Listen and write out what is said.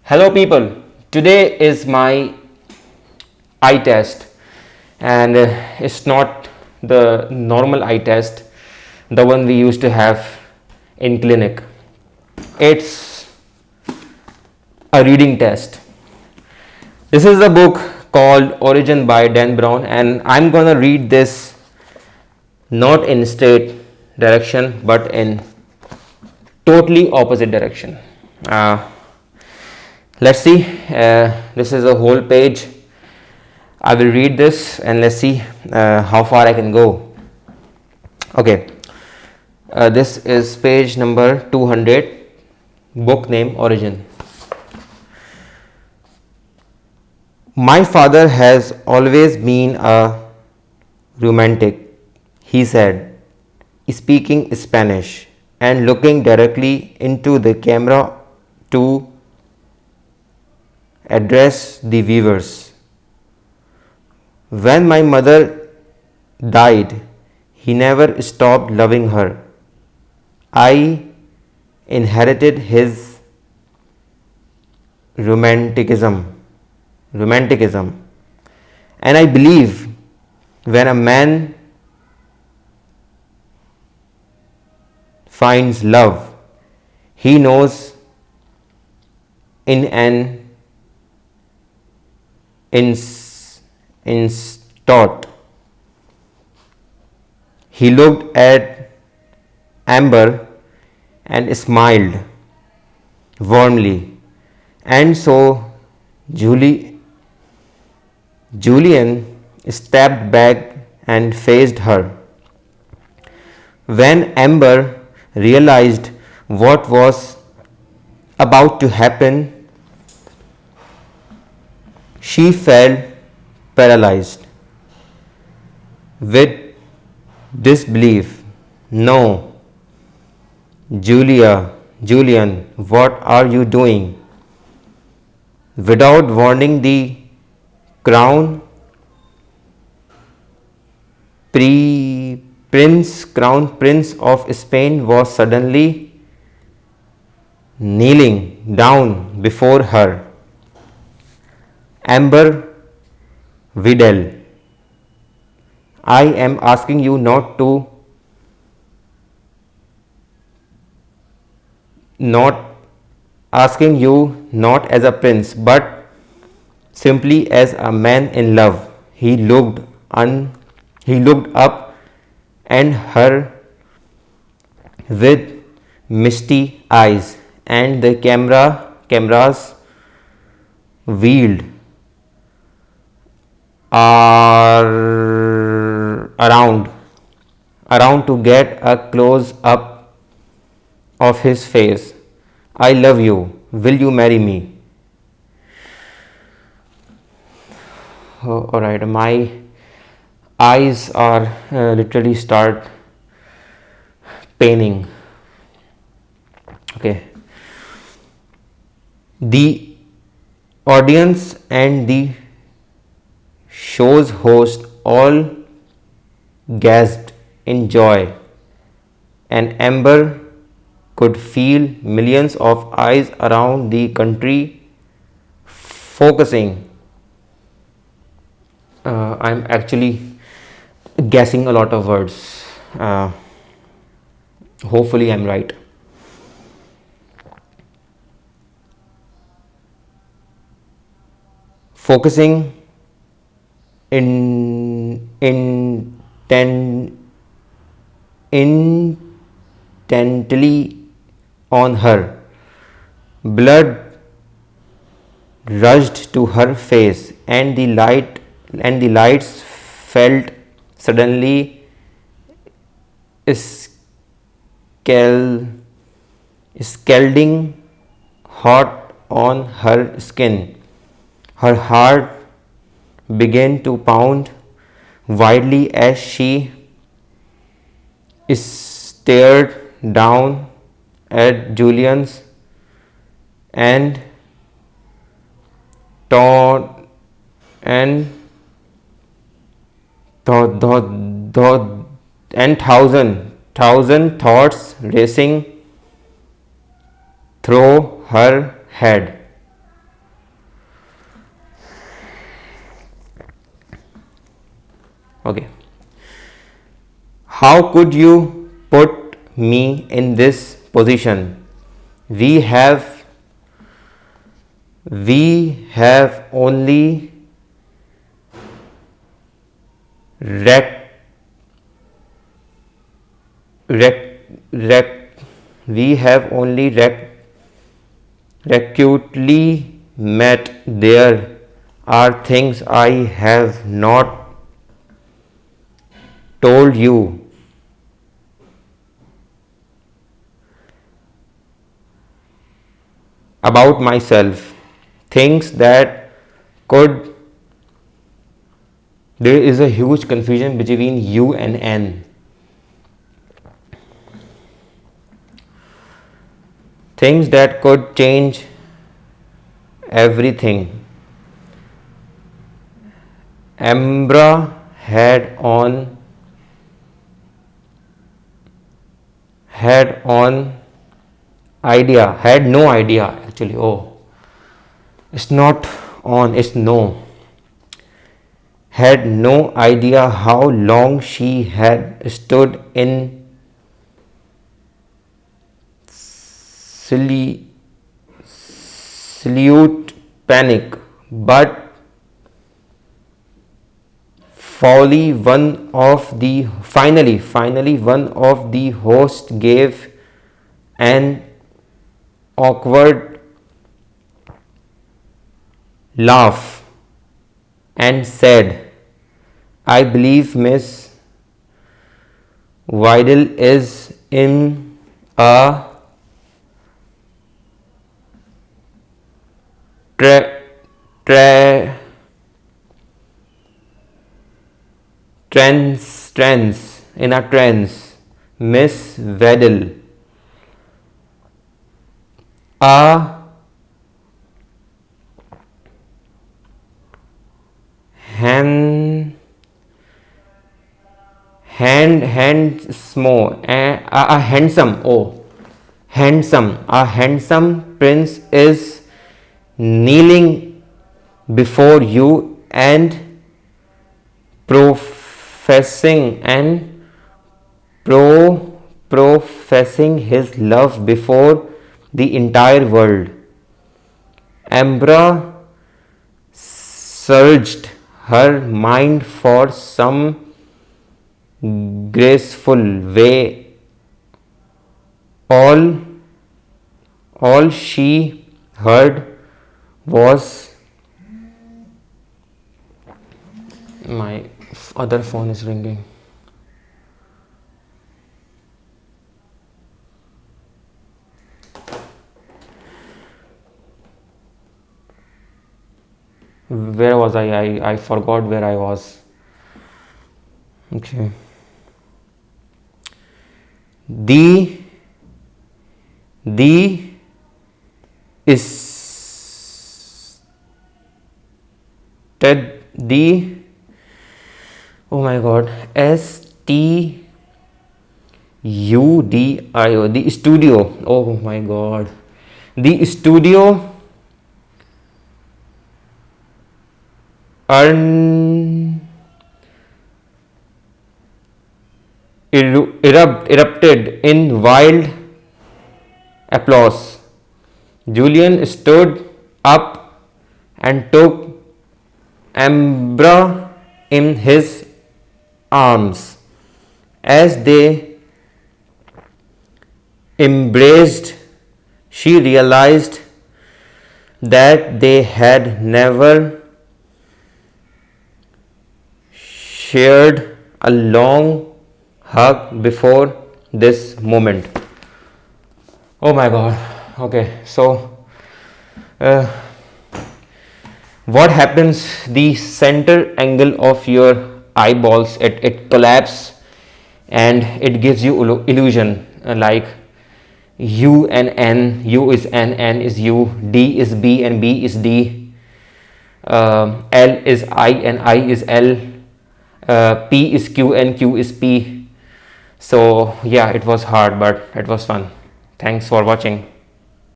Hello people, today is my eye test and it's not the normal eye test, the one we used to have in clinic. It's a reading test. This is a book called Origin by Dan Brown and I'm gonna read this not in straight direction but in totally opposite direction. Let's see, this is a whole page. I will read this and let's see how far I can go. Okay, this is page number 200, book name Origin. My father has always been a romantic, he said, speaking Spanish and looking directly into the camera to address the viewers. When my mother died, he never stopped loving her. I inherited his romanticism. And I believe when a man finds love, he knows in an instant. He looked at Amber and smiled warmly, and so Julian stepped back and faced her. When Amber realized what was about to happen, she felt paralyzed with disbelief. No, Julian, what are you doing? Without warning, the crown prince of Spain was suddenly kneeling down before her. Amber Vidal, I am asking you not as a prince, but simply as a man in love. He looked up and her with misty eyes, and the cameras wheeled around to get a close up of his face. I love you. Will you marry me? All right, my eyes are literally start paining. Okay. The audience and the show's host all gasped in joy, and Amber could feel millions of eyes around the country focusing. I'm actually guessing a lot of words. Hopefully, I'm right. Focusing intently on her. Blood rushed to her face, and the lights felt suddenly scalding hot on her skin. Her heart began to pound wildly as she stared down at Julian's and thought and thousand thoughts racing through her head. Okay. How could you put me in this position? We have only rec rec rec we have only acutely met. There are things I have not told you about myself, things that could. There is a huge confusion between you and N. Things that could change everything. Ambra had no idea actually. Oh, it's not on, it's no. Had no idea how long she had stood in absolute panic, but finally one of the hosts gave an awkward laugh and said, I believe Miss Vidal is in a trance. Miss Vidal, a handsome prince is kneeling before you and professing his love before the entire world. Ambra searched her mind for some graceful way. All she heard was, my other phone is ringing. Where was I forgot where I was. Okay. The oh my god, STUDIO, the studio. Oh my god, the studio erupted in wild applause. Julian stood up and took Ambra in his arms. As they embraced, she realized that they had never shared a long hug before this moment. Oh my god. Okay, so what happens? The center angle of your eyeballs, it collapses and it gives you illusion like U and N, U is N is U, D is B and B is D, L is I and I is L, P is Q and Q is P. So yeah, it was hard but it was fun. Thanks for watching.